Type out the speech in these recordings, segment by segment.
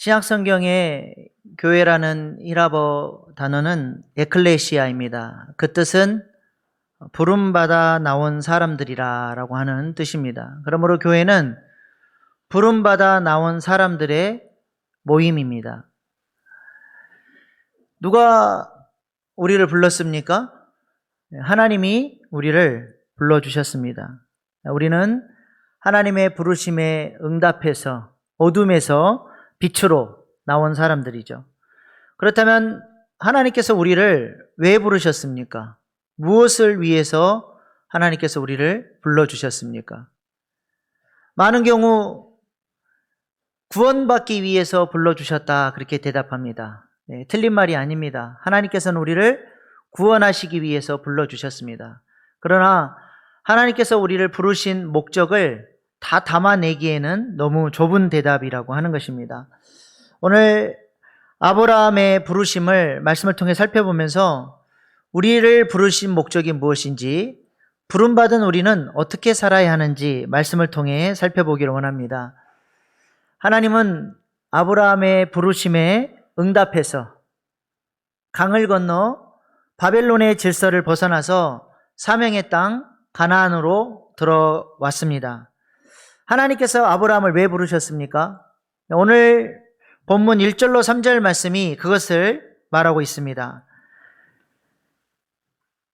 신약 성경의 교회라는 히라버 단어는 에클레시아입니다. 그 뜻은 부름받아 나온 사람들이라고 하는 뜻입니다. 그러므로 교회는 부름받아 나온 사람들의 모임입니다. 누가 우리를 불렀습니까? 하나님이 우리를 불러주셨습니다. 우리는 하나님의 부르심에 응답해서 어둠에서 빛으로 나온 사람들이죠. 그렇다면 하나님께서 우리를 왜 부르셨습니까? 무엇을 위해서 하나님께서 우리를 불러주셨습니까? 많은 경우 구원받기 위해서 불러주셨다 그렇게 대답합니다. 네, 틀린 말이 아닙니다. 하나님께서는 우리를 구원하시기 위해서 불러주셨습니다. 그러나 하나님께서 우리를 부르신 목적을 다 담아내기에는 너무 좁은 대답이라고 하는 것입니다. 오늘 아브라함의 부르심을 말씀을 통해 살펴보면서 우리를 부르신 목적이 무엇인지, 부름받은 우리는 어떻게 살아야 하는지 말씀을 통해 살펴보기를 원합니다. 하나님은 아브라함의 부르심에 응답해서 강을 건너 바벨론의 질서를 벗어나서 사명의 땅 가나안으로 들어왔습니다. 하나님께서 아브라함을 왜 부르셨습니까? 오늘 본문 1절로 3절 말씀이 그것을 말하고 있습니다.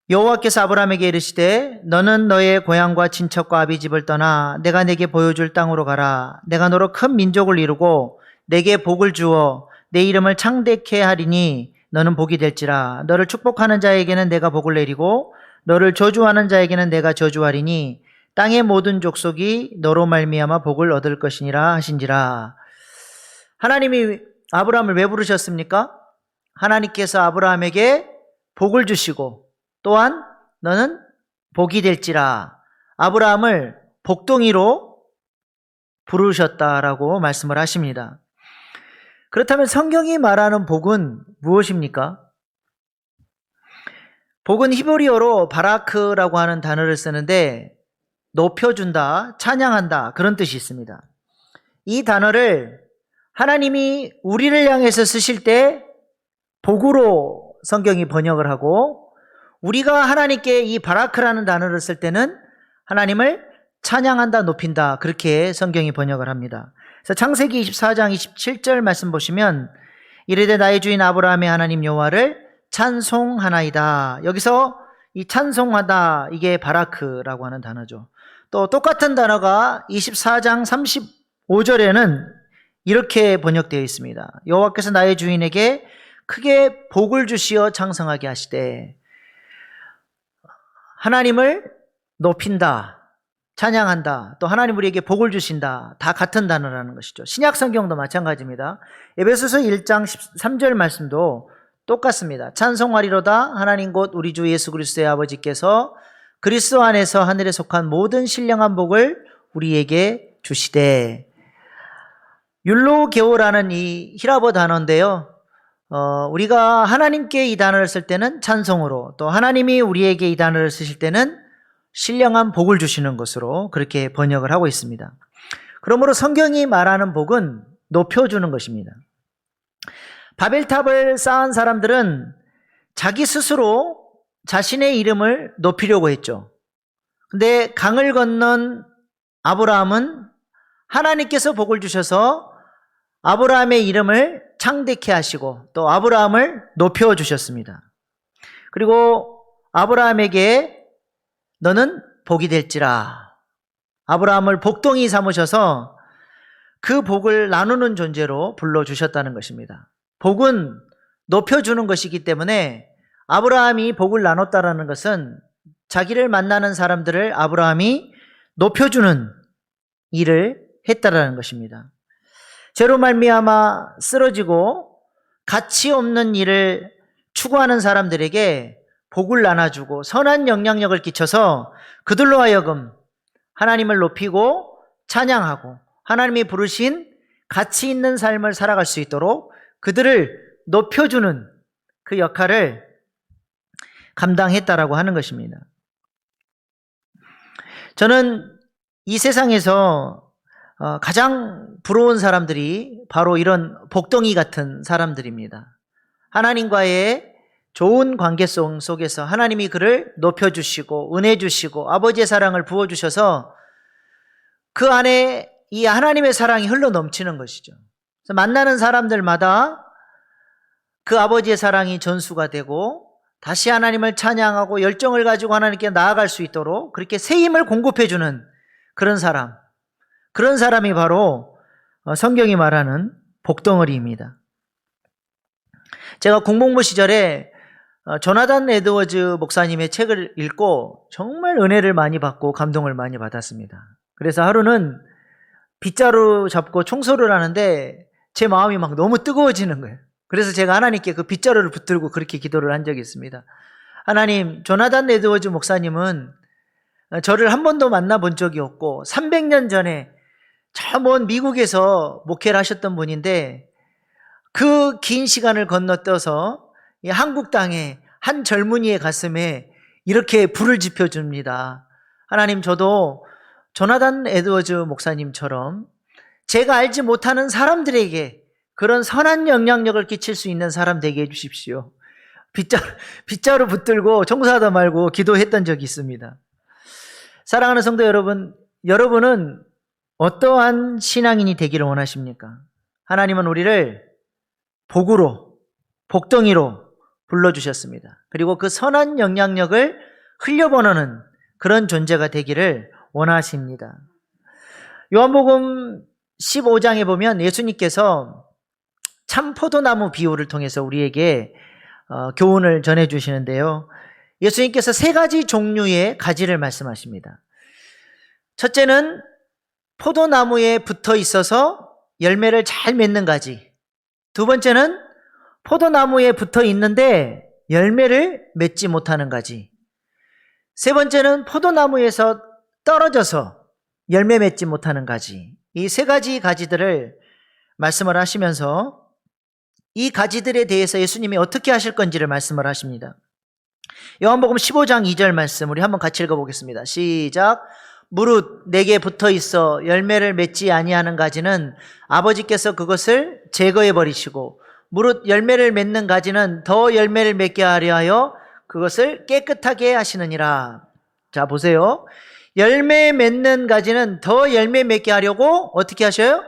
여호와께서 아브라함에게 이르시되 너는 너의 고향과 친척과 아비집을 떠나 내가 내게 보여줄 땅으로 가라. 내가 너로 큰 민족을 이루고 내게 복을 주어 내 이름을 창대케 하리니 너는 복이 될지라. 너를 축복하는 자에게는 내가 복을 내리고 너를 저주하는 자에게는 내가 저주하리니 땅의 모든 족속이 너로 말미암아 복을 얻을 것이니라 하신지라. 하나님이 아브라함을 왜 부르셨습니까? 하나님께서 아브라함에게 복을 주시고 또한 너는 복이 될지라. 아브라함을 복덩이로 부르셨다라고 말씀을 하십니다. 그렇다면 성경이 말하는 복은 무엇입니까? 복은 히브리어로 바라크라고 하는 단어를 쓰는데 높여준다, 찬양한다 그런 뜻이 있습니다. 이 단어를 하나님이 우리를 향해서 쓰실 때 복으로 성경이 번역을 하고, 우리가 하나님께 이 바라크라는 단어를 쓸 때는 하나님을 찬양한다, 높인다 그렇게 성경이 번역을 합니다. 그래서 창세기 24장 27절 말씀 보시면 이르되 나의 주인 아브라함의 하나님 여호와를 찬송하나이다. 여기서 이 찬송하다 이게 바라크라고 하는 단어죠. 또 똑같은 단어가 24장 35절에는 이렇게 번역되어 있습니다. 여호와께서 나의 주인에게 크게 복을 주시어 창성하게 하시되, 하나님을 높인다, 찬양한다, 또 하나님 우리에게 복을 주신다, 다 같은 단어라는 것이죠. 신약 성경도 마찬가지입니다. 에베소서 1장 13절 말씀도 똑같습니다. 찬송하리로다 하나님 곧 우리 주 예수 그리스도의 아버지께서 그리스도 안에서 하늘에 속한 모든 신령한 복을 우리에게 주시되. 율로게오라는 이 히라버 단어인데요. 우리가 하나님께 이 단어를 쓸 때는 찬송으로, 또 하나님이 우리에게 이 단어를 쓰실 때는 신령한 복을 주시는 것으로 그렇게 번역을 하고 있습니다. 그러므로 성경이 말하는 복은 높여주는 것입니다. 바벨탑을 쌓은 사람들은 자기 스스로 자신의 이름을 높이려고 했죠. 근데 강을 건넌 아브라함은 하나님께서 복을 주셔서 아브라함의 이름을 창대케 하시고 또 아브라함을 높여주셨습니다. 그리고 아브라함에게 너는 복이 될지라. 아브라함을 복덩이 삼으셔서 그 복을 나누는 존재로 불러주셨다는 것입니다. 복은 높여주는 것이기 때문에 아브라함이 복을 나눴다라는 것은 자기를 만나는 사람들을 아브라함이 높여주는 일을 했다라는 것입니다. 죄로 말미암아 쓰러지고 가치 없는 일을 추구하는 사람들에게 복을 나눠주고 선한 영향력을 끼쳐서 그들로 하여금 하나님을 높이고 찬양하고 하나님이 부르신 가치 있는 삶을 살아갈 수 있도록 그들을 높여주는 그 역할을 감당했다라고 하는 것입니다. 저는 이 세상에서 가장 부러운 사람들이 바로 이런 복덩이 같은 사람들입니다. 하나님과의 좋은 관계성 속에서 하나님이 그를 높여주시고 은혜 주시고 아버지의 사랑을 부어주셔서 그 안에 이 하나님의 사랑이 흘러 넘치는 것이죠. 그래서 만나는 사람들마다 그 아버지의 사랑이 전수가 되고 다시 하나님을 찬양하고 열정을 가지고 하나님께 나아갈 수 있도록 그렇게 새 힘을 공급해주는 그런 사람, 그런 사람이 바로 성경이 말하는 복덩어리입니다. 제가 공복무 시절에 조나단 에드워즈 목사님의 책을 읽고 정말 은혜를 많이 받고 감동을 많이 받았습니다. 그래서 하루는 빗자루 잡고 청소를 하는데 제 마음이 막 너무 뜨거워지는 거예요. 그래서 제가 하나님께 그 빗자루를 붙들고 그렇게 기도를 한 적이 있습니다. 하나님, 조나단 에드워즈 목사님은 저를 한 번도 만나본 적이 없고 300년 전에 저 먼 미국에서 목회를 하셨던 분인데 그 긴 시간을 건너뛰어서 이 한국 땅에 한 젊은이의 가슴에 이렇게 불을 지펴줍니다. 하나님, 저도 조나단 에드워즈 목사님처럼 제가 알지 못하는 사람들에게 그런 선한 영향력을 끼칠 수 있는 사람 되게 해주십시오. 빗자루 붙들고 청소하다 말고 기도했던 적이 있습니다. 사랑하는 성도 여러분, 여러분은 어떠한 신앙인이 되기를 원하십니까? 하나님은 우리를 복으로, 복덩이로 불러주셨습니다. 그리고 그 선한 영향력을 흘려보내는 그런 존재가 되기를 원하십니다. 요한복음 15장에 보면 예수님께서 참포도나무 비유를 통해서 우리에게 교훈을 전해주시는데요. 예수님께서 3가지 종류의 가지를 말씀하십니다. 첫째는 포도나무에 붙어 있어서 열매를 잘 맺는 가지. 두 번째는 포도나무에 붙어 있는데 열매를 맺지 못하는 가지. 세 번째는 포도나무에서 떨어져서 열매 맺지 못하는 가지. 이 3가지 가지들을 말씀을 하시면서 이 가지들에 대해서 예수님이 어떻게 하실 건지를 말씀을 하십니다. 요한복음 15장 2절 말씀 우리 한번 같이 읽어보겠습니다. 시작. 무릇 내게 붙어 있어 열매를 맺지 아니하는 가지는 아버지께서 그것을 제거해 버리시고 무릇 열매를 맺는 가지는 더 열매를 맺게 하려 하여 그것을 깨끗하게 하시느니라. 자, 보세요. 열매 맺는 가지는 더 열매 맺게 하려고 어떻게 하셔요?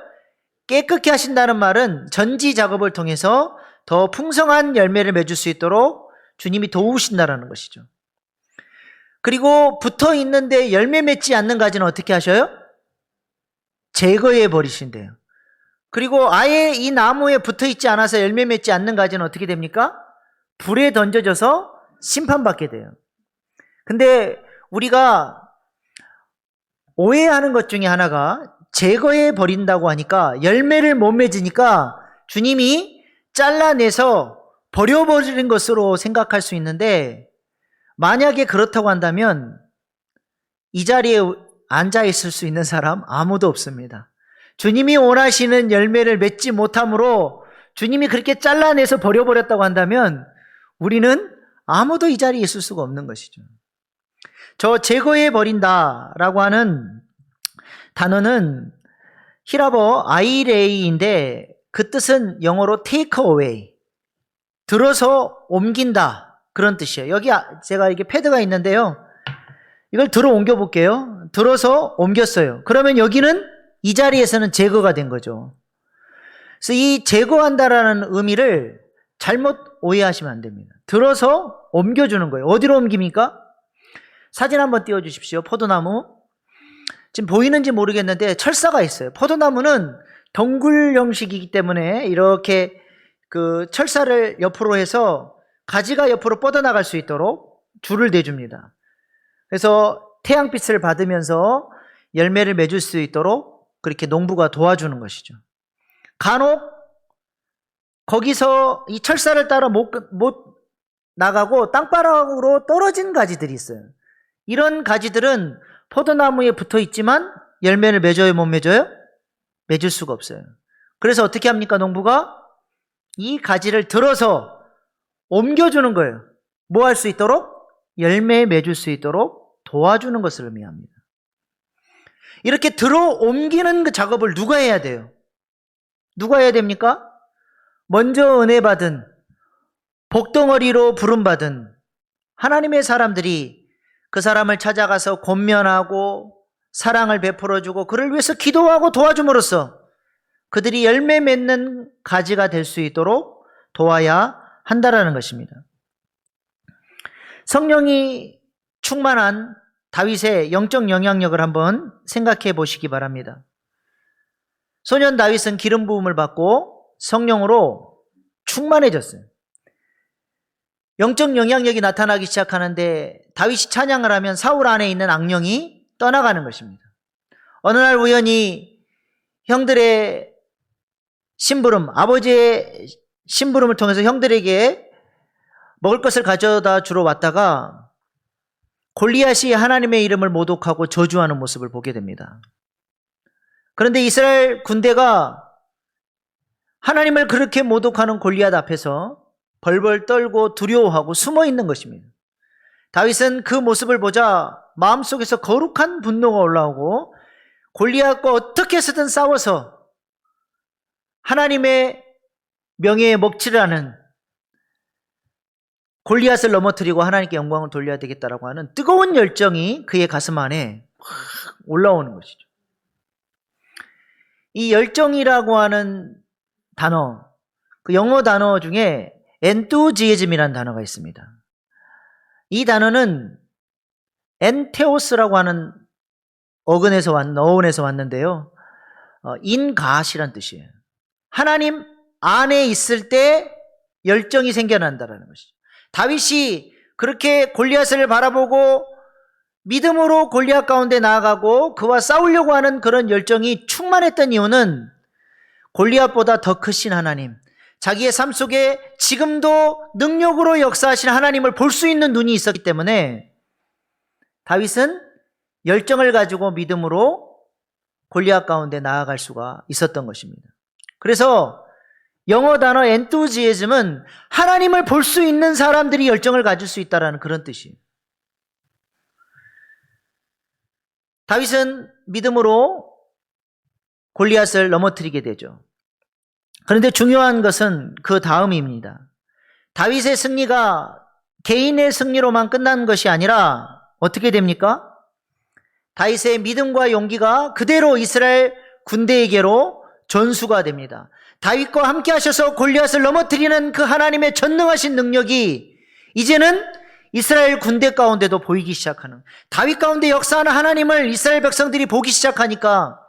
깨끗게 하신다는 말은 전지 작업을 통해서 더 풍성한 열매를 맺을 수 있도록 주님이 도우신다는 것이죠. 그리고 붙어 있는데 열매 맺지 않는 가지는 어떻게 하셔요? 제거해 버리신대요. 그리고 아예 이 나무에 붙어 있지 않아서 열매 맺지 않는 가지는 어떻게 됩니까? 불에 던져져서 심판받게 돼요. 근데 우리가 오해하는 것 중에 하나가 제거해 버린다고 하니까 열매를 못 맺으니까 주님이 잘라내서 버려버리는 것으로 생각할 수 있는데, 만약에 그렇다고 한다면 이 자리에 앉아 있을 수 있는 사람 아무도 없습니다. 주님이 원하시는 열매를 맺지 못함으로 주님이 그렇게 잘라내서 버려버렸다고 한다면 우리는 아무도 이 자리에 있을 수가 없는 것이죠. 저 제거해 버린다라고 하는 단어는 히라보 아이레이인데 그 뜻은 영어로 take away, 들어서 옮긴다, 그런 뜻이에요. 여기 제가 이게 패드가 있는데요. 이걸 들어 옮겨 볼게요. 들어서 옮겼어요. 그러면 여기는 이 자리에서는 제거가 된 거죠. 그래서 이 제거한다라는 의미를 잘못 오해하시면 안 됩니다. 들어서 옮겨주는 거예요. 어디로 옮깁니까? 사진 한번 띄워주십시오. 포도나무. 지금 보이는지 모르겠는데 철사가 있어요. 포도나무는 덩굴 형식이기 때문에 이렇게 그 철사를 옆으로 해서 가지가 옆으로 뻗어나갈 수 있도록 줄을 대줍니다. 그래서 태양빛을 받으면서 열매를 맺을 수 있도록 그렇게 농부가 도와주는 것이죠. 간혹 거기서 이 철사를 따라 못 나가고 땅바닥으로 떨어진 가지들이 있어요. 이런 가지들은 포도나무에 붙어 있지만 열매를 맺어요, 못 맺어요? 맺을 수가 없어요. 그래서 어떻게 합니까, 농부가? 이 가지를 들어서 옮겨주는 거예요. 뭐 할 수 있도록? 열매 맺을 수 있도록 도와주는 것을 의미합니다. 이렇게 들어 옮기는 그 작업을 누가 해야 돼요? 누가 해야 됩니까? 먼저 은혜 받은, 복덩어리로 부름받은 하나님의 사람들이 그 사람을 찾아가서 권면하고 사랑을 베풀어주고 그를 위해서 기도하고 도와줌으로써 그들이 열매 맺는 가지가 될 수 있도록 도와야 한다라는 것입니다. 성령이 충만한 다윗의 영적 영향력을 한번 생각해 보시기 바랍니다. 소년 다윗은 기름 부음을 받고 성령으로 충만해졌어요. 영적 영향력이 나타나기 시작하는데 다윗이 찬양을 하면 사울 안에 있는 악령이 떠나가는 것입니다. 어느 날 우연히 형들의 심부름, 아버지의 심부름을 통해서 형들에게 먹을 것을 가져다 주러 왔다가 골리앗이 하나님의 이름을 모독하고 저주하는 모습을 보게 됩니다. 그런데 이스라엘 군대가 하나님을 그렇게 모독하는 골리앗 앞에서 벌벌 떨고 두려워하고 숨어 있는 것입니다. 다윗은 그 모습을 보자 마음속에서 거룩한 분노가 올라오고 골리앗과 어떻게 해서든 싸워서 하나님의 명예에 먹칠을 하는 골리앗을 넘어뜨리고 하나님께 영광을 돌려야 되겠다라고 하는 뜨거운 열정이 그의 가슴 안에 올라오는 것이죠. 이 열정이라고 하는 단어, 그 영어 단어 중에 enthusiasm이라는 단어가 있습니다. 이 단어는 엔테오스라고 하는 어원에서 왔는데요. 인갓이란 뜻이에요. 하나님 안에 있을 때 열정이 생겨난다는 것이죠. 다윗이 그렇게 골리앗을 바라보고 믿음으로 골리앗 가운데 나아가고 그와 싸우려고 하는 그런 열정이 충만했던 이유는 골리앗보다 더 크신 하나님, 자기의 삶 속에 지금도 능력으로 역사하신 하나님을 볼 수 있는 눈이 있었기 때문에 다윗은 열정을 가지고 믿음으로 골리앗 가운데 나아갈 수가 있었던 것입니다. 그래서 영어 단어 enthusiasm은 하나님을 볼 수 있는 사람들이 열정을 가질 수 있다는 그런 뜻이에요. 다윗은 믿음으로 골리앗을 넘어뜨리게 되죠. 그런데 중요한 것은 그 다음입니다. 다윗의 승리가 개인의 승리로만 끝난 것이 아니라 어떻게 됩니까? 다윗의 믿음과 용기가 그대로 이스라엘 군대에게로 전수가 됩니다. 다윗과 함께 하셔서 골리앗을 넘어뜨리는 그 하나님의 전능하신 능력이 이제는 이스라엘 군대 가운데도 보이기 시작하는, 다윗 가운데 역사하는 하나님을 이스라엘 백성들이 보기 시작하니까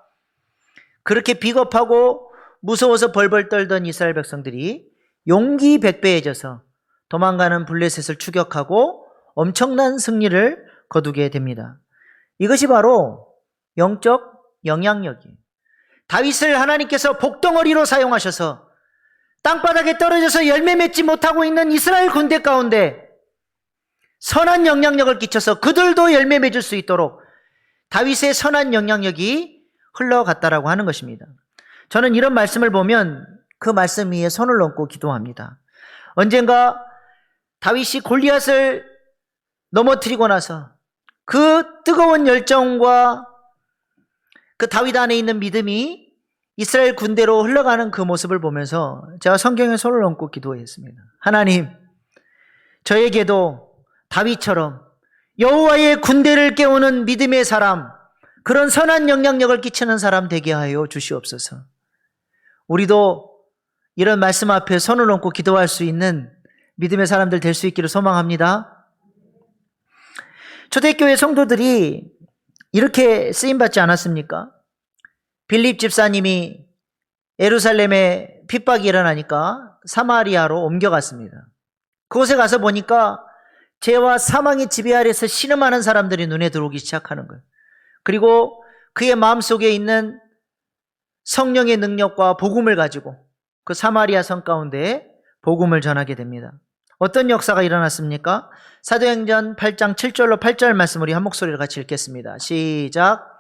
그렇게 비겁하고 무서워서 벌벌 떨던 이스라엘 백성들이 용기 백배해져서 도망가는 블레셋을 추격하고 엄청난 승리를 거두게 됩니다. 이것이 바로 영적 영향력이에요. 다윗을 하나님께서 복덩어리로 사용하셔서 땅바닥에 떨어져서 열매 맺지 못하고 있는 이스라엘 군대 가운데 선한 영향력을 끼쳐서 그들도 열매 맺을 수 있도록 다윗의 선한 영향력이 흘러갔다라고 하는 것입니다. 저는 이런 말씀을 보면 그 말씀 위에 손을 얹고 기도합니다. 언젠가 다윗이 골리앗을 넘어뜨리고 나서 그 뜨거운 열정과 그 다윗 안에 있는 믿음이 이스라엘 군대로 흘러가는 그 모습을 보면서 제가 성경에 손을 얹고 기도했습니다. 하나님, 저에게도 다윗처럼 여호와의 군대를 깨우는 믿음의 사람, 그런 선한 영향력을 끼치는 사람 되게 하여 주시옵소서. 우리도 이런 말씀 앞에 손을 얹고 기도할 수 있는 믿음의 사람들 될 수 있기를 소망합니다. 초대교회 성도들이 이렇게 쓰임받지 않았습니까? 빌립 집사님이 예루살렘에 핍박이 일어나니까 사마리아로 옮겨갔습니다. 그곳에 가서 보니까 죄와 사망의 지배 아래서 신음하는 사람들이 눈에 들어오기 시작하는 거예요. 그리고 그의 마음속에 있는 성령의 능력과 복음을 가지고 그 사마리아 성 가운데 복음을 전하게 됩니다. 어떤 역사가 일어났습니까? 사도행전 8장 7절로 8절 말씀 우리 한 목소리로 같이 읽겠습니다. 시작.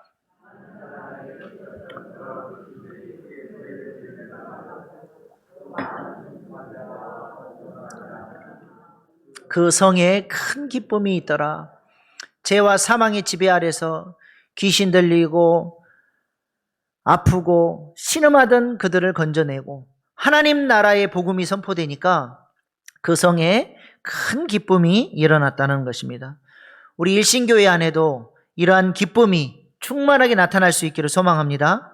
그 성에 큰 기쁨이 있더라. 죄와 사망의 지배 아래서 귀신 들리고 아프고 신음하던 그들을 건져내고 하나님 나라의 복음이 선포되니까 그 성에 큰 기쁨이 일어났다는 것입니다. 우리 일신교회 안에도 이러한 기쁨이 충만하게 나타날 수 있기를 소망합니다.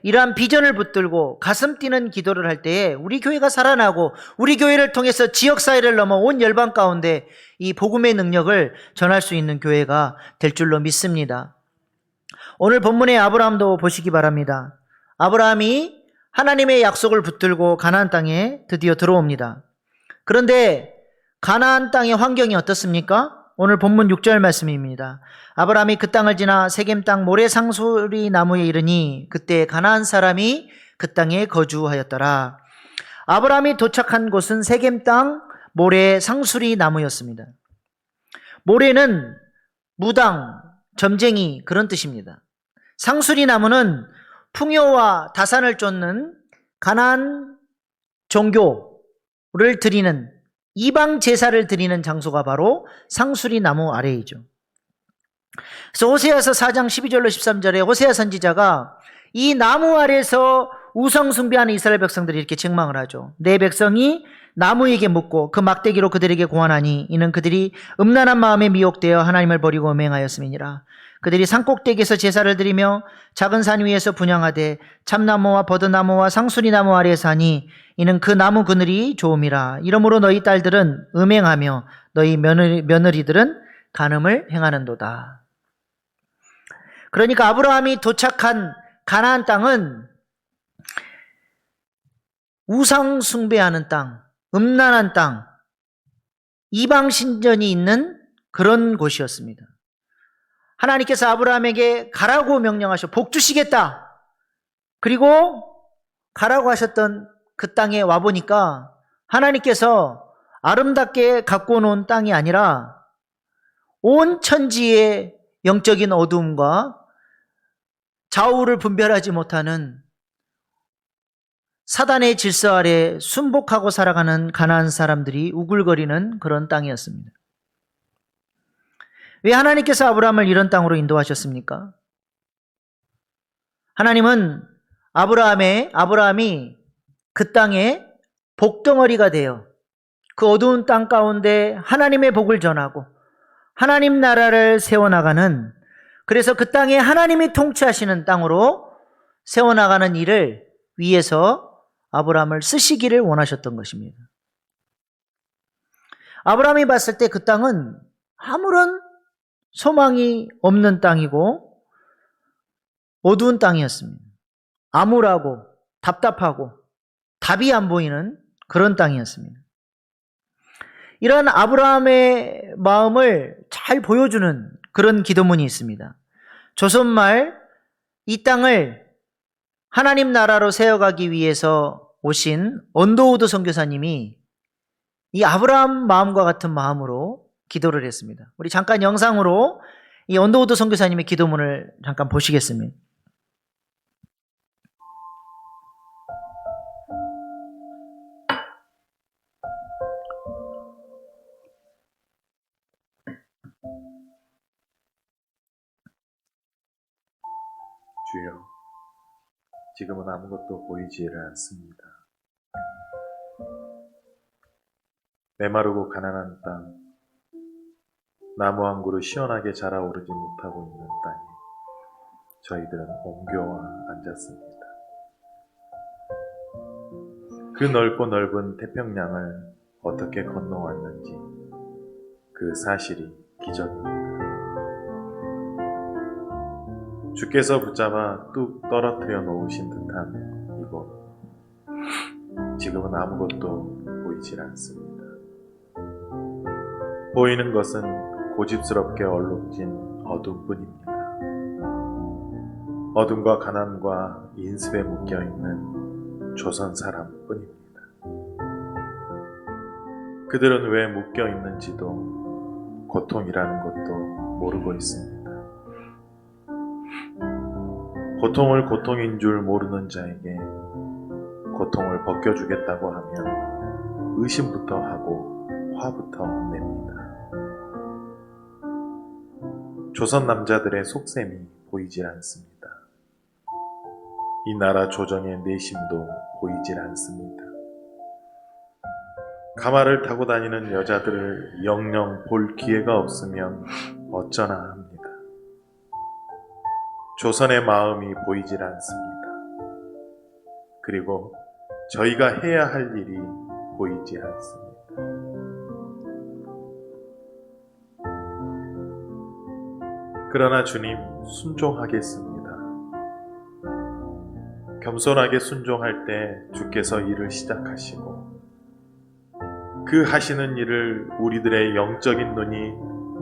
이러한 비전을 붙들고 가슴 뛰는 기도를 할 때에 우리 교회가 살아나고 우리 교회를 통해서 지역사회를 넘어 온 열방 가운데 이 복음의 능력을 전할 수 있는 교회가 될 줄로 믿습니다. 오늘 본문의 아브라함도 보시기 바랍니다. 아브라함이 하나님의 약속을 붙들고 가나안 땅에 드디어 들어옵니다. 그런데 가나안 땅의 환경이 어떻습니까? 오늘 본문 6절 말씀입니다. 아브라함이 그 땅을 지나 세겜 땅 모래 상수리 나무에 이르니 그때 가나안 사람이 그 땅에 거주하였더라. 아브라함이 도착한 곳은 세겜 땅 모래 상수리 나무였습니다. 모래는 무당, 점쟁이 그런 뜻입니다. 상수리 나무는 풍요와 다산을 쫓는 가나안 종교를 드리는 이방 제사를 드리는 장소가 바로 상수리 나무 아래이죠. 그래서 호세아서 4장 12절로 13절에 호세아 선지자가 이 나무 아래에서 우상 숭배하는 이스라엘 백성들이 이렇게 책망을 하죠. 내 백성이 나무에게 묻고 그 막대기로 그들에게 고하나니 이는 그들이 음란한 마음에 미혹되어 하나님을 버리고 음행하였음이니라. 그들이 산꼭대기에서 제사를 드리며 작은 산 위에서 분향하되 참나무와 버드나무와 상수리나무 아래에 사니 이는 그 나무 그늘이 좋음이라. 이러므로 너희 딸들은 음행하며 너희 며느리들은 간음을 행하는도다. 그러니까 아브라함이 도착한 가나안 땅은 우상 숭배하는 땅, 음란한 땅, 이방 신전이 있는 그런 곳이었습니다. 하나님께서 아브라함에게 가라고 명령하셔 복 주시겠다. 그리고 가라고 하셨던 그 땅에 와보니까 하나님께서 아름답게 갖고 놓은 땅이 아니라 온 천지의 영적인 어두움과 좌우를 분별하지 못하는 사단의 질서 아래 순복하고 살아가는 가나안 사람들이 우글거리는 그런 땅이었습니다. 왜 하나님께서 아브라함을 이런 땅으로 인도하셨습니까? 하나님은 아브라함이 그 땅에 복덩어리가 되어 그 어두운 땅 가운데 하나님의 복을 전하고 하나님 나라를 세워나가는, 그래서 그 땅에 하나님이 통치하시는 땅으로 세워나가는 일을 위해서 아브라함을 쓰시기를 원하셨던 것입니다. 아브라함이 봤을 때 그 땅은 아무런 소망이 없는 땅이고 어두운 땅이었습니다. 암울하고 답답하고 답이 안 보이는 그런 땅이었습니다. 이런 아브라함의 마음을 잘 보여주는 그런 기도문이 있습니다. 조선말 이 땅을 하나님 나라로 세워가기 위해서 오신 언더우드 선교사님이 이 아브라함 마음과 같은 마음으로 기도를 했습니다. 우리 잠깐 영상으로 이 언더우드 선교사님의 기도문을 잠깐 보시겠습니다. 주여, 지금은 아무것도 보이지를 않습니다. 메마르고 가난한 땅, 나무 한 그루 시원하게 자라오르지 못하고 있는 땅에 저희들은 옮겨와 앉았습니다. 그 넓고 넓은 태평양을 어떻게 건너왔는지 그 사실이 기적입니다. 주께서 붙잡아 뚝 떨어뜨려 놓으신 듯한 이곳, 지금은 아무것도 보이질 않습니다. 보이는 것은 고집스럽게 얼룩진 어둠뿐입니다. 어둠과 가난과 인습에 묶여있는 조선 사람뿐입니다. 그들은 왜 묶여있는지도 고통이라는 것도 모르고 있습니다. 고통을 고통인 줄 모르는 자에게 고통을 벗겨주겠다고 하면 의심부터 하고 화부터 냅니다. 조선 남자들의 속셈이 보이질 않습니다. 이 나라 조정의 내심도 보이질 않습니다. 가마를 타고 다니는 여자들을 영영 볼 기회가 없으면 어쩌나 합니다. 조선의 마음이 보이질 않습니다. 그리고 저희가 해야 할 일이 보이지 않습니다. 그러나 주님, 순종하겠습니다. 겸손하게 순종할 때 주께서 일을 시작하시고 그 하시는 일을 우리들의 영적인 눈이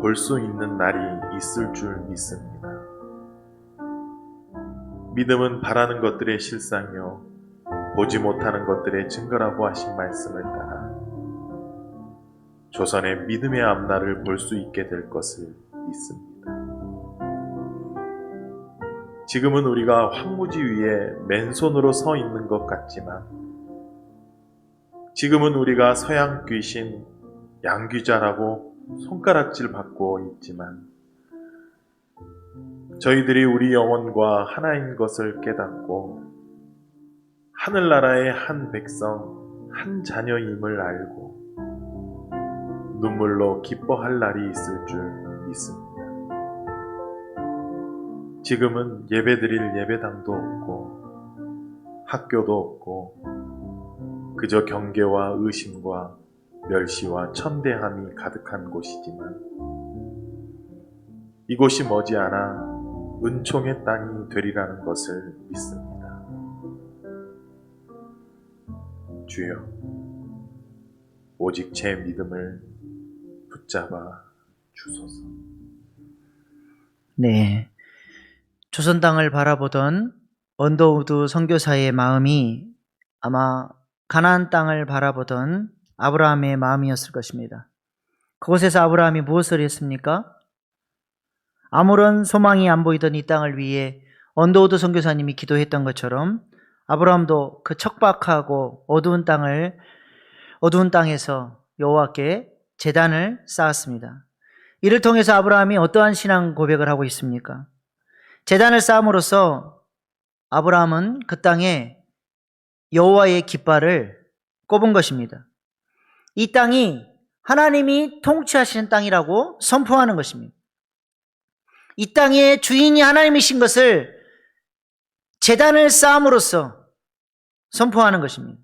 볼 수 있는 날이 있을 줄 믿습니다. 믿음은 바라는 것들의 실상이요 보지 못하는 것들의 증거라고 하신 말씀을 따라 조선의 믿음의 앞날을 볼 수 있게 될 것을 믿습니다. 지금은 우리가 황무지 위에 맨손으로 서 있는 것 같지만 지금은 우리가 서양 귀신 양귀자라고 손가락질 받고 있지만 저희들이 우리 영혼과 하나인 것을 깨닫고 하늘나라의 한 백성, 한 자녀임을 알고 눈물로 기뻐할 날이 있을 줄 믿습니다. 지금은 예배드릴 예배당도 없고 학교도 없고 그저 경계와 의심과 멸시와 천대함이 가득한 곳이지만 이곳이 머지않아 은총의 땅이 되리라는 것을 믿습니다. 주여, 오직 제 믿음을 붙잡아 주소서. 네. 조선 땅을 바라보던 언더우드 선교사의 마음이 아마 가나안 땅을 바라보던 아브라함의 마음이었을 것입니다. 그곳에서 아브라함이 무엇을 했습니까? 아무런 소망이 안 보이던 이 땅을 위해 언더우드 선교사님이 기도했던 것처럼 아브라함도 그 척박하고 어두운 땅에서 여호와께 제단을 쌓았습니다. 이를 통해서 아브라함이 어떠한 신앙 고백을 하고 있습니까? 제단을 쌓음으로써 아브라함은 그 땅에 여호와의 깃발을 꼽은 것입니다. 이 땅이 하나님이 통치하시는 땅이라고 선포하는 것입니다. 이 땅의 주인이 하나님이신 것을 제단을 쌓음으로써 선포하는 것입니다.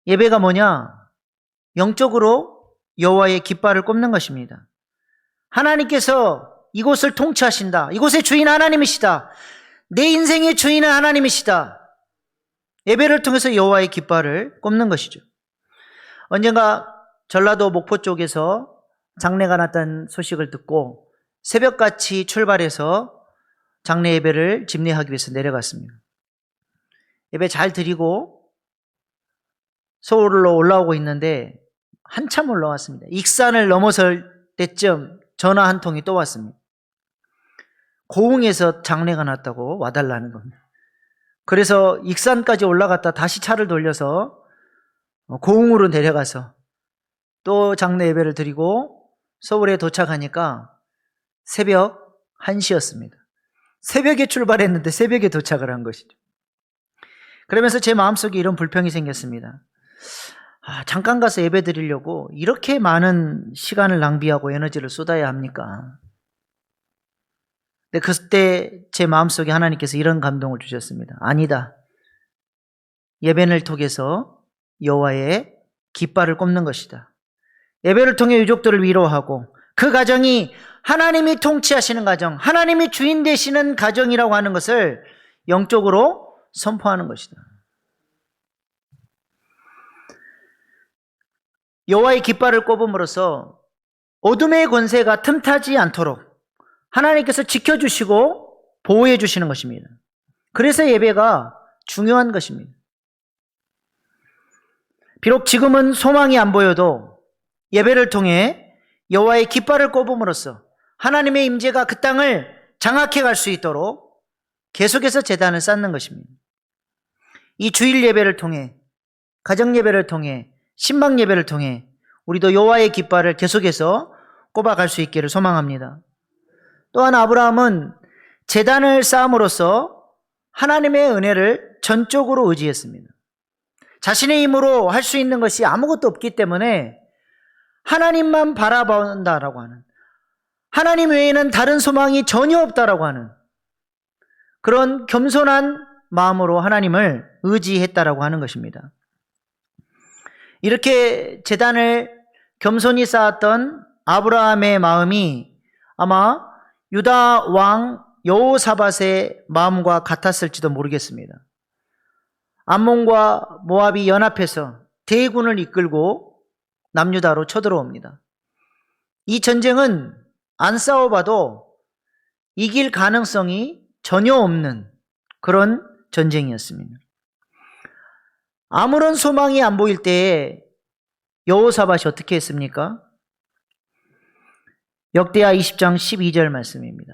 예배가 뭐냐? 영적으로 여호와의 깃발을 꼽는 것입니다. 하나님께서 이곳을 통치하신다. 이곳의 주인 하나님이시다. 내 인생의 주인은 하나님이시다. 예배를 통해서 여호와의 깃발을 꼽는 것이죠. 언젠가 전라도 목포 쪽에서 장례가 났다는 소식을 듣고 새벽같이 출발해서 장례 예배를 집례하기 위해서 내려갔습니다. 예배 잘 드리고 서울로 올라오고 있는데 한참 올라왔습니다. 익산을 넘어설 때쯤 전화 한 통이 또 왔습니다. 고흥에서 장례가 났다고 와달라는 겁니다. 그래서 익산까지 올라갔다 다시 차를 돌려서 고흥으로 내려가서 또 장례 예배를 드리고 서울에 도착하니까 새벽 1시였습니다. 새벽에 출발했는데 새벽에 도착을 한 것이죠. 그러면서 제 마음속에 이런 불평이 생겼습니다. 잠깐 가서 예배 드리려고 이렇게 많은 시간을 낭비하고 에너지를 쏟아야 합니까? 근데 그때 제 마음속에 하나님께서 이런 감동을 주셨습니다. 아니다. 예배를 통해서 여호와의 깃발을 꼽는 것이다. 예배를 통해 유족들을 위로하고 그 가정이 하나님이 통치하시는 가정, 하나님이 주인 되시는 가정이라고 하는 것을 영적으로 선포하는 것이다. 여호와의 깃발을 꼽음으로써 어둠의 권세가 틈타지 않도록 하나님께서 지켜주시고 보호해 주시는 것입니다. 그래서 예배가 중요한 것입니다. 비록 지금은 소망이 안 보여도 예배를 통해 여호와의 깃발을 꼽음으로써 하나님의 임재가 그 땅을 장악해 갈 수 있도록 계속해서 제단을 쌓는 것입니다. 이 주일 예배를 통해, 가정 예배를 통해, 신방 예배를 통해 우리도 여호와의 깃발을 계속해서 꼽아갈 수 있기를 소망합니다. 또한 아브라함은 제단을 쌓음으로써 하나님의 은혜를 전적으로 의지했습니다. 자신의 힘으로 할 수 있는 것이 아무것도 없기 때문에 하나님만 바라본다라고 하는, 하나님 외에는 다른 소망이 전혀 없다라고 하는 그런 겸손한 마음으로 하나님을 의지했다라고 하는 것입니다. 이렇게 제단을 겸손히 쌓았던 아브라함의 마음이 아마 유다 왕 여호사밧의 마음과 같았을지도 모르겠습니다. 암몬과 모압이 연합해서 대군을 이끌고 남유다로 쳐들어옵니다. 이 전쟁은 안 싸워봐도 이길 가능성이 전혀 없는 그런 전쟁이었습니다. 아무런 소망이 안 보일 때에 여호사밧이 어떻게 했습니까? 역대하 20장 12절 말씀입니다.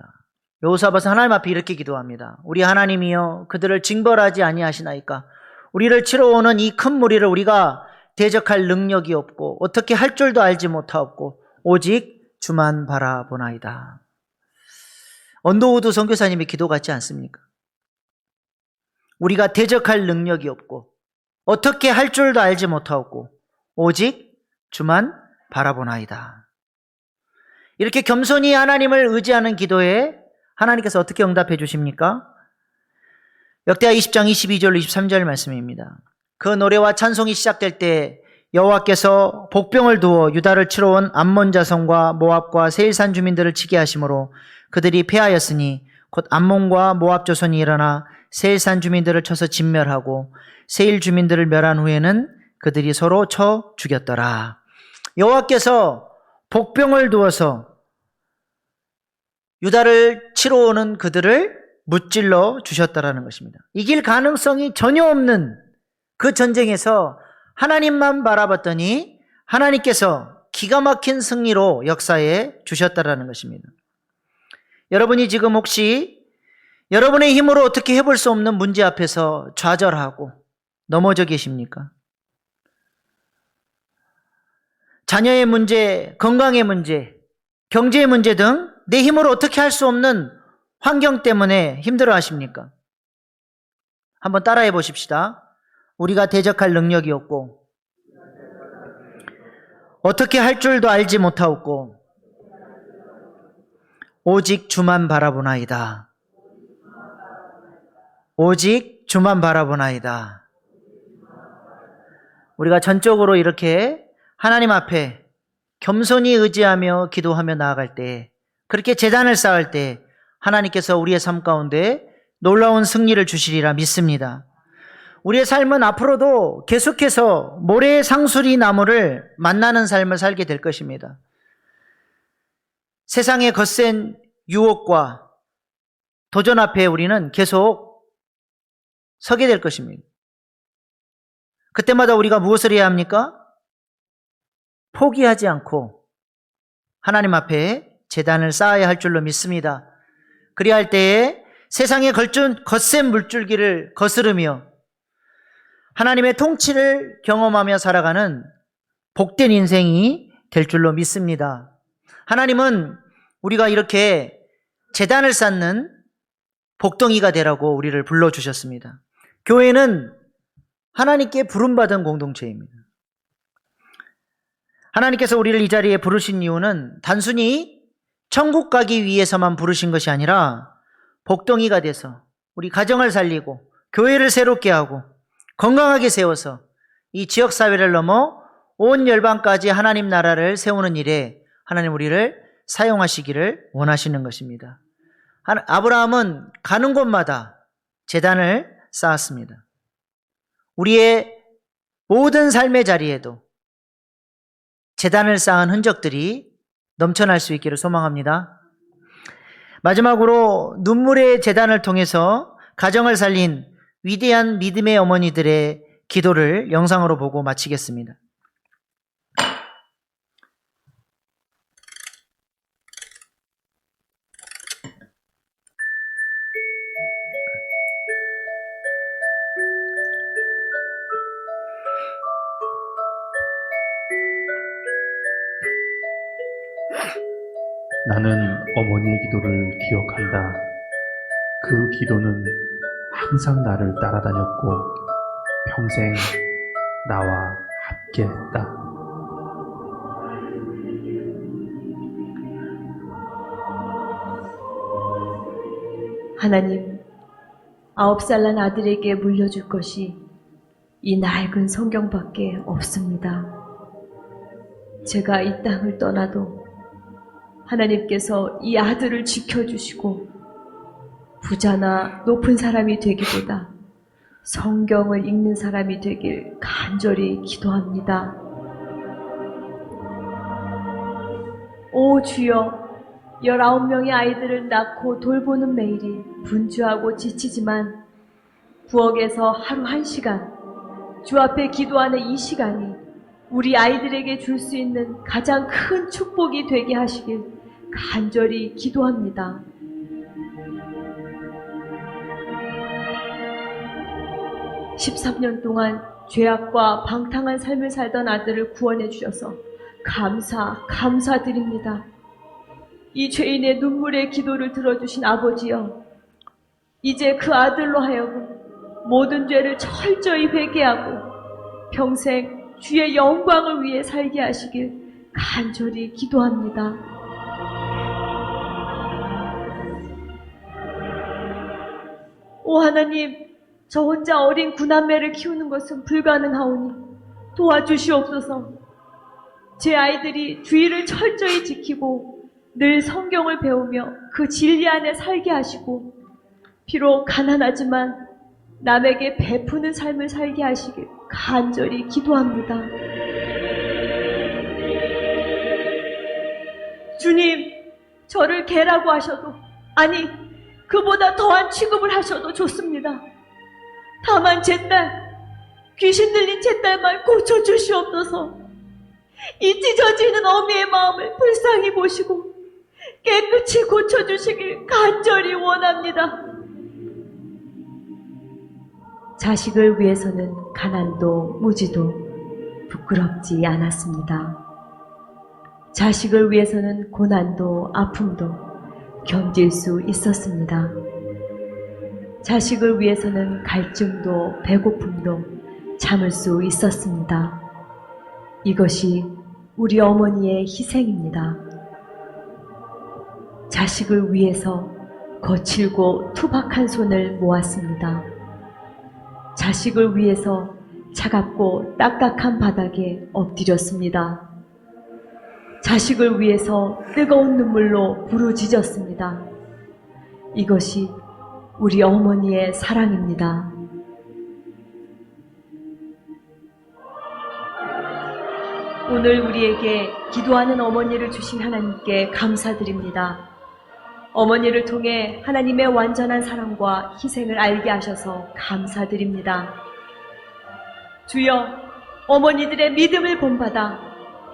여호사밧은 하나님 앞에 이렇게 기도합니다. 우리 하나님이여 그들을 징벌하지 아니하시나이까? 우리를 치러 오는 이 큰 무리를 우리가 대적할 능력이 없고 어떻게 할 줄도 알지 못하옵고 오직 주만 바라보나이다. 언더우드 선교사님의 기도 같지 않습니까? 우리가 대적할 능력이 없고 어떻게 할 줄도 알지 못하옵고 오직 주만 바라보나이다. 이렇게 겸손히 하나님을 의지하는 기도에 하나님께서 어떻게 응답해 주십니까? 역대하 20장 22절 23절 말씀입니다. 그 노래와 찬송이 시작될 때 여호와께서 복병을 두어 유다를 치러 온 암몬 자손과 모압과 세일산 주민들을 치게 하심으로 그들이 패하였으니 곧 암몬과 모압 자손이 일어나 세일산 주민들을 쳐서 진멸하고 세일 주민들을 멸한 후에는 그들이 서로 쳐 죽였더라. 여호와께서 복병을 두어서 유다를 치러 오는 그들을 무찔러 주셨다라는 것입니다. 이길 가능성이 전혀 없는 그 전쟁에서 하나님만 바라봤더니 하나님께서 기가 막힌 승리로 역사해 주셨다라는 것입니다. 여러분이 지금 혹시 여러분의 힘으로 어떻게 해볼 수 없는 문제 앞에서 좌절하고 넘어져 계십니까? 자녀의 문제, 건강의 문제, 경제의 문제 등 내 힘으로 어떻게 할 수 없는 환경 때문에 힘들어 하십니까? 한번 따라해 보십시다. 우리가 대적할 능력이 없고 어떻게 할 줄도 알지 못하옵고 오직 주만 바라보나이다. 오직 주만 바라보나이다. 우리가 전적으로 이렇게 하나님 앞에 겸손히 의지하며 기도하며 나아갈 때, 그렇게 제단을 쌓을 때 하나님께서 우리의 삶 가운데 놀라운 승리를 주시리라 믿습니다. 우리의 삶은 앞으로도 계속해서 모래의 상수리 나무를 만나는 삶을 살게 될 것입니다. 세상의 거센 유혹과 도전 앞에 우리는 계속 서게 될 것입니다. 그때마다 우리가 무엇을 해야 합니까? 포기하지 않고 하나님 앞에 제단을 쌓아야 할 줄로 믿습니다. 그리야 할 때에 세상의 거센 물줄기를 거스르며 하나님의 통치를 경험하며 살아가는 복된 인생이 될 줄로 믿습니다. 하나님은 우리가 이렇게 제단을 쌓는 복덩이가 되라고 우리를 불러주셨습니다. 교회는 하나님께 부름받은 공동체입니다. 하나님께서 우리를 이 자리에 부르신 이유는 단순히 천국 가기 위해서만 부르신 것이 아니라 복덩이가 돼서 우리 가정을 살리고 교회를 새롭게 하고 건강하게 세워서 이 지역사회를 넘어 온 열방까지 하나님 나라를 세우는 일에 하나님 우리를 사용하시기를 원하시는 것입니다. 아브라함은 가는 곳마다 제단을 쌓았습니다. 우리의 모든 삶의 자리에도 제단을 쌓은 흔적들이 넘쳐날 수 있기를 소망합니다. 마지막으로 눈물의 제단을 통해서 가정을 살린 위대한 믿음의 어머니들의 기도를 영상으로 보고 마치겠습니다. 나는 어머니의 기도를 기억한다. 그 기도는 항상 나를 따라다녔고 평생 나와 함께했다. 하나님, 9살 난 아들에게 물려줄 것이 이 낡은 성경밖에 없습니다. 제가 이 땅을 떠나도 하나님께서 이 아들을 지켜주시고 부자나 높은 사람이 되기보다 성경을 읽는 사람이 되길 간절히 기도합니다. 오 주여, 19명의 아이들을 낳고 돌보는 매일이 분주하고 지치지만 부엌에서 하루 1시간, 주 앞에 기도하는 이 시간이 우리 아이들에게 줄 수 있는 가장 큰 축복이 되게 하시길 간절히 기도합니다. (13년) 동안 죄악과 방탕한 삶을 살던 아들을 구원해 주셔서 감사드립니다. 이 죄인의 눈물의 기도를 들어주신 아버지여, 이제 그 아들로 하여금 모든 죄를 철저히 회개하고 평생 주의 영광을 위해 살게 하시길 간절히 기도합니다. 오 하나님, 저 혼자 어린 구남매를 키우는 것은 불가능하오니 도와주시옵소서. 제 아이들이 주의를 철저히 지키고 늘 성경을 배우며 그 진리 안에 살게 하시고 비록 가난하지만 남에게 베푸는 삶을 살게 하시길 간절히 기도합니다. 주님, 저를 개라고 하셔도, 아니 그보다 더한 취급을 하셔도 좋습니다. 다만 제 딸, 귀신 들린 제 딸만 고쳐주시옵소서. 이 찢어지는 어미의 마음을 불쌍히 보시고 깨끗이 고쳐주시길 간절히 원합니다. 자식을 위해서는 가난도 무지도 부끄럽지 않았습니다. 자식을 위해서는 고난도 아픔도 견딜 수 있었습니다. 자식을 위해서는 갈증도 배고픔도 참을 수 있었습니다. 이것이 우리 어머니의 희생입니다. 자식을 위해서 거칠고 투박한 손을 모았습니다. 자식을 위해서 차갑고 딱딱한 바닥에 엎드렸습니다. 자식을 위해서 뜨거운 눈물로 부르짖었습니다. 이것이 우리 어머니의 사랑입니다. 오늘 우리에게 기도하는 어머니를 주신 하나님께 감사드립니다. 어머니를 통해 하나님의 완전한 사랑과 희생을 알게 하셔서 감사드립니다. 주여, 어머니들의 믿음을 본받아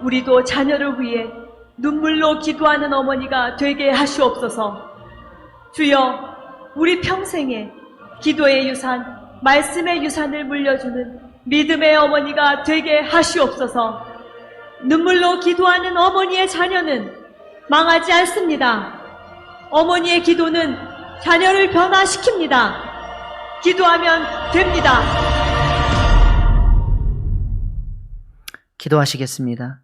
우리도 자녀를 위해 눈물로 기도하는 어머니가 되게 하시옵소서. 주여, 우리 평생에 기도의 유산, 말씀의 유산을 물려주는 믿음의 어머니가 되게 하시옵소서. 눈물로 기도하는 어머니의 자녀는 망하지 않습니다. 어머니의 기도는 자녀를 변화시킵니다. 기도하면 됩니다. 기도하시겠습니다.